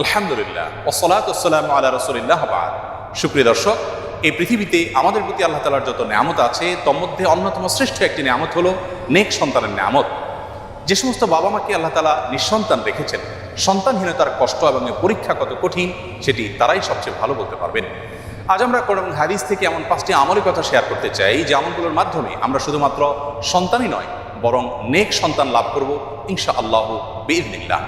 আলহামদুলিল্লাহ ওয়াসসালাতু ওয়াসসালামু আলা রাসূলিল্লাহ বা'দ। সুপ্রিয় দর্শক, এই পৃথিবীতে আমাদের প্রতি আল্লাহ তাআলার যত নিয়ামত আছে তার মধ্যে অন্যতম শ্রেষ্ঠ একটি নিয়ামত হলো নেক সন্তানের নিয়ামত। যে সমস্ত বাবা মাকে আল্লাহ তাআলা নিঃসন্তান রেখেছেন, সন্তানহীনতার কষ্ট এবং পরীক্ষা কত কঠিন সেটি তারাই সবচেয়ে ভালো বলতে পারবেন। আজ আমরা কোরআন হাদিস থেকে এমন 5টি আমলের কথা শেয়ার করতে চাই যে আমলগুলোর মাধ্যমে আমরা শুধুমাত্র সন্তানই নয় বরং নেক সন্তান লাভ করব ইনশাআল্লাহ বিইذنিল্লাহ।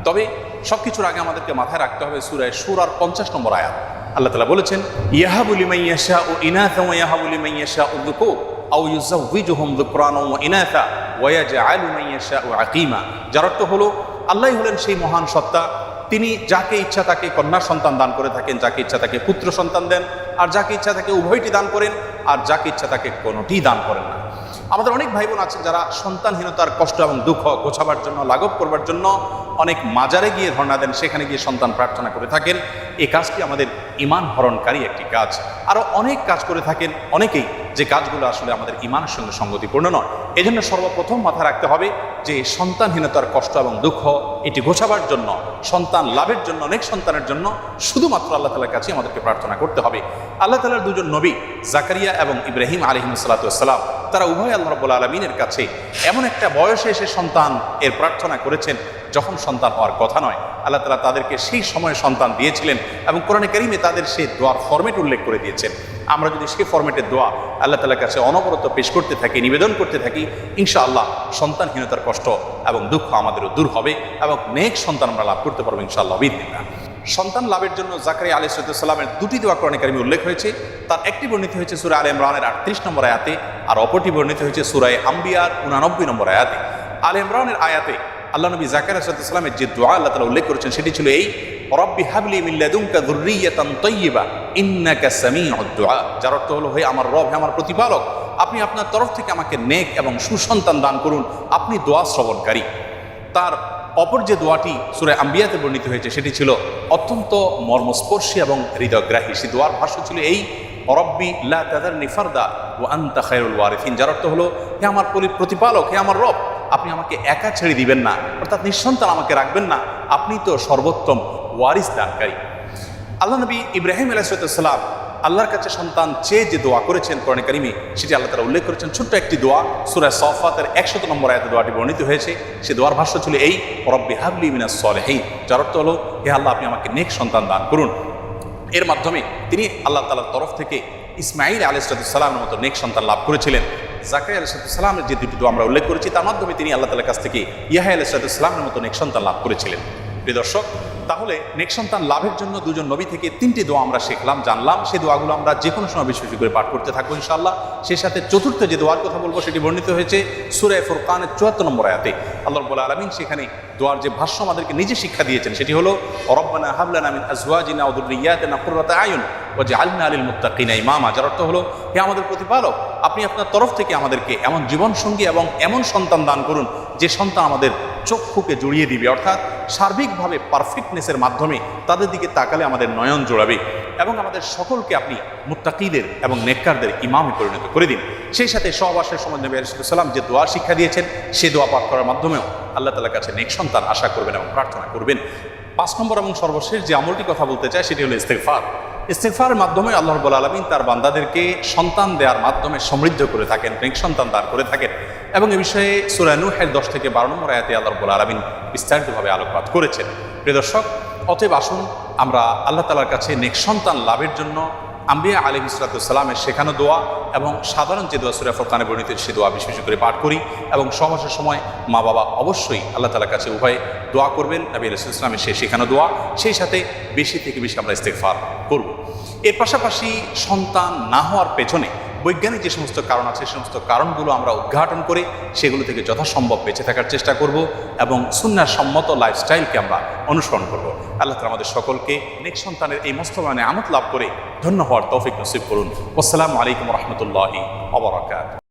তবে সবকিছুর আগে আমাদেরকে মাথায় রাখতে হবে সূরা শূরার 50 নম্বর আয়াত। আল্লাহ তাআলা বলেছেন, ইয়াহাবু লিমান ইয়াশাউ ইনাথা ওয়া ইয়াহাবু লিমান ইয়াশাউ যুকুর আও ইউযাওয়িজুহুম যুকরানা ওয়া ইনাথা ওয়া ইয়াজআলু মান ইয়াশাউ আকীমা। যার অর্থ হলো আল্লাহই হলেন সেই মহান সত্তা, তিনি যাকে ইচ্ছা তাকে কন্যা সন্তান দান করে থাকেন, যাকে ইচ্ছা তাকে পুত্র সন্তান দেন, আর যাকে ইচ্ছা তাকে উভয়টি দান করেন, আর যাকে ইচ্ছা তাকে কোনোটি দান করেন না। আমাদের অনেক ভাই বোন আছেন যারা সন্তানহীনতার কষ্ট এবং দুঃখ ঘোচাবার জন্য, লাঘব করবার জন্য অনেক মাজারে গিয়ে ধর্ণা দেন, সেখানে গিয়ে সন্তান প্রার্থনা করে থাকেন। এই কাজটি আমাদের ঈমান হরণকারী একটি কাজ। আরও অনেক কাজ করে থাকেন অনেকেই, যে কাজগুলো আসলে আমাদের ঈমানের সঙ্গে সঙ্গতিপূর্ণ নয়। এজন্য সর্বপ্রথম মাথায় রাখতে হবে যে সন্তানহীনতার কষ্ট এবং দুঃখ এটি ঘোচাবার জন্য, সন্তান লাভের জন্য, অনেক সন্তানের জন্য শুধুমাত্র আল্লাহ তাআলার কাছে আমাদেরকে প্রার্থনা করতে হবে। আল্লাহ তাআলার দুজন নবী জাকারিয়া এবং ইব্রাহিম আলাইহিসসালাম তারা উভয় আল্লাহ রাব্বুল আলামিনের কাছে এমন একটা বয়সে এসে সন্তান এর প্রার্থনা করেছেন যখন সন্তান হওয়ার কথা নয়। আল্লাহ তাআলা তাদেরকে সেই সময়ে সন্তান দিয়েছিলেন এবং কোরআনে কারীমে তাদের সেই দোয়ার ফরম্যাট উল্লেখ করে দিয়েছেন। আমরা যদি সেই ফরম্যাটের দোয়া আল্লাহ তাআলার কাছে অনবরত পেশ করতে থাকি, নিবেদন করতে থাকি, ইনশাআল্লাহ সন্তানহীনতার কষ্ট এবং দুঃখ আমাদেরও দূর হবে এবং নেক সন্তান আমরা লাভ করতে পারবো ইনশাআল্লাহ বিইذনিল্লাহ। সন্তান লাভের জন্য জাকারিয়া আলাইহিস সালামের দুটি দোয়া কোরআনে কারীমে উল্লেখ হয়েছে। তার একটি বর্ণিত হয়েছে সূরা আলে ইমরানের 38 নম্বর আয়াতে, আর অপরটি বর্ণিত হয়েছে সূরা আম্বিয়ার 89 নম্বর আয়াতে। আলে ইমরানের আয়াতে আল্লাহ নবী জাকারিয়া আলাইহিস সালামের যে দোয়া আল্লাহ তাআলা উল্লেখ করেছেন সেটি ছিল এই, রব্বি হাবলি মিন লাদুনকা যুররিয়াতান তাইয়্যিবা ইন্নাকা সামিউদ দুআ। যার অর্থ হলো, হে আমার রব, হে আমার প্রতিপালক, আপনি আপনার তরফ থেকে আমাকে নেক এবং সুসন্তান দান করুন, আপনি দোয়া শ্রবণকারী। তার অপর যে দোয়াটি সূরা আম্বিয়াতে বর্ণিত হয়েছে সেটি ছিল অত্যন্ত মর্মস্পর্শী এবং হৃদয়গ্রাহী। সেই দোয়ার ভাষ্য ছিল এই, রব্বি লা তাযারনি ফারদা ওয়া আনতা খায়রুল ওয়ারিসিন। যার অর্থ হলো, হে আমার প্রতিপালক, হে আমার রব, আপনি আমাকে একা ছেড়ে দিবেন না, অর্থাৎ নিঃসন্তান আমাকে রাখবেন না, আপনি তো সর্বোত্তম ওয়ারিস দানকারী। আল্লাহ নবী ইব্রাহিম আলাইহিস সালাম আল্লাহর কাছে সন্তান চেয়ে যে দোয়া করেছেন কোরআনে কারীমে, সেটি আল্লাহ তাআলা উল্লেখ করেছেন ছোট্ট একটি দোয়া। সূরা সাফফাতের 100 নম্বর আয়াতে দোয়াটি বর্ণিত হয়েছে। সে দোয়ার ভাষ্য ছিল এই, রব্বি হাবলি মিনাস সলিহিন। যার অর্থ হলো, হে আল্লাহ, আপনি আমাকে নেক সন্তান দান করুন। এর মাধ্যমে তিনি আল্লাহ তাআলার তরফ থেকে ইসমাঈল আলাইহিস সালামের মতো নেক সন্তান লাভ করেছিলেন। জাকারিয়া আলাইহিস সালামের যে দুটি দোয়া আমরা উল্লেখ করেছি তার মাধ্যমে তিনি আল্লাহ তাআলার কাছ থেকে ইয়াহয়া আলাইহিস সালামের মতো নেক সন্তান লাভ করেছিলেন। প্রিয় দর্শক, তাহলে নেক সন্তান লাভের জন্য দুজন নবী থেকে 3টি দোয়া আমরা শিখলাম, জানলাম। সেই দোয়াগুলো আমরা যে কোনো সময় বেশি বেশি করে পাঠ করতে থাকবো ইনশাআল্লাহ। সেই সাথে চতুর্থ যে দোয়ার কথা বলবো সেটি বর্ণিত হয়েছে সূরা ফুরকানের 74 নম্বর আয়াতে। আল্লাহ রাব্বুল আলামিন সেখানে দোয়ার যে ভাষ্য আমাদেরকে নিজে শিক্ষা দিয়েছেন সেটি হলো, রব্বানা হাব লানা মিন আজওয়াজিনা ওয়া যুররিয়াতিনা কুররাতা আয়ুন ওয়াজআলনা লিল মুত্তাকিনা ইমামা। যার অর্থ হলো, হে আমাদের প্রতিপালক, আপনি আপনার তরফ থেকে আমাদেরকে এমন জীবনসঙ্গী এবং এমন সন্তান দান করুন যে সন্তান আমাদের চক্ষুকে জড়িয়ে দিবে, অর্থাৎ সার্বিকভাবে পারফেক্টনেসের মাধ্যমে তাদের দিকে তাকালে আমাদের নয়ন জোড়াবে, এবং আমাদের সকলকে আপনি মুত্তাকিদের এবং নেককারদের ইমামে পরিণত করে দিন। সেই সাথে সহবাসের সময় নবী আলাইহিস সালাম যে দোয়া শিক্ষা দিয়েছেন সেই দোয়া পাঠ করার মাধ্যমেও আল্লাহ তাআলার কাছে নেক সন্তান আশা করবেন এবং প্রার্থনা করবেন। 5 নম্বর এবং সর্বশেষ যে আমলটি কথা বলতে চাই সেটি হলো ইস্তেগফার। ইস্তেগফারের মাধ্যমে আল্লাহ রাব্বুল আলামিন তার বান্দাদেরকে সন্তান দেওয়ার মাধ্যমে সমৃদ্ধ করে থাকেন, নেক সন্তান দান করে থাকেন। এবং এ বিষয়ে সূরা নূহের 10 থেকে 12 নম্বর আয়াতে আল্লাহ রাব্বুল আলামিন বিস্তারিতভাবে আলোকপাত করেছেন। প্রিয় দর্শক, অতএব আসুন আমরা আল্লাহ তাআলার কাছে নেক সন্তান লাভের জন্য আম্বিয়া আলাইহিস সালামের শেখানো দোয়া এবং সাধারণ যে দোয়া সূরা ফুরকানে বর্ণিত সে দোয়া বেশি বেশি করে পাঠ করি, এবং সহবাসের সময় মা বাবা অবশ্যই আল্লাহ তাআলার কাছে উভয়ে দোয়া করবেন, নবী আলাইহিস সালামের সেই শেখানো দোয়া। সেই সাথে বেশি থেকে বেশি আমরা ইস্তেগফার করব। এর পাশাপাশি সন্তান না হওয়ার পেছনে বৈজ্ঞানিক যে সমস্ত কারণ আছে সে সমস্ত কারণগুলো আমরা উদ্ঘাটন করে সেগুলো থেকে যথাসম্ভব বেঁচে থাকার চেষ্টা করব এবং সুন্নাহ সম্মত লাইফস্টাইলকে আমরা অনুসরণ করব। আল্লাহ তাআলা আমাদের সকলকে নেক সন্তানের এই মস্তবানে আমত লাভ করে ধন্য হওয়ার তৌফিক নসিব করুন। আসসালামু আলাইকুম ওয়া রাহমাতুল্লাহি ওয়া বারাকাতুহু।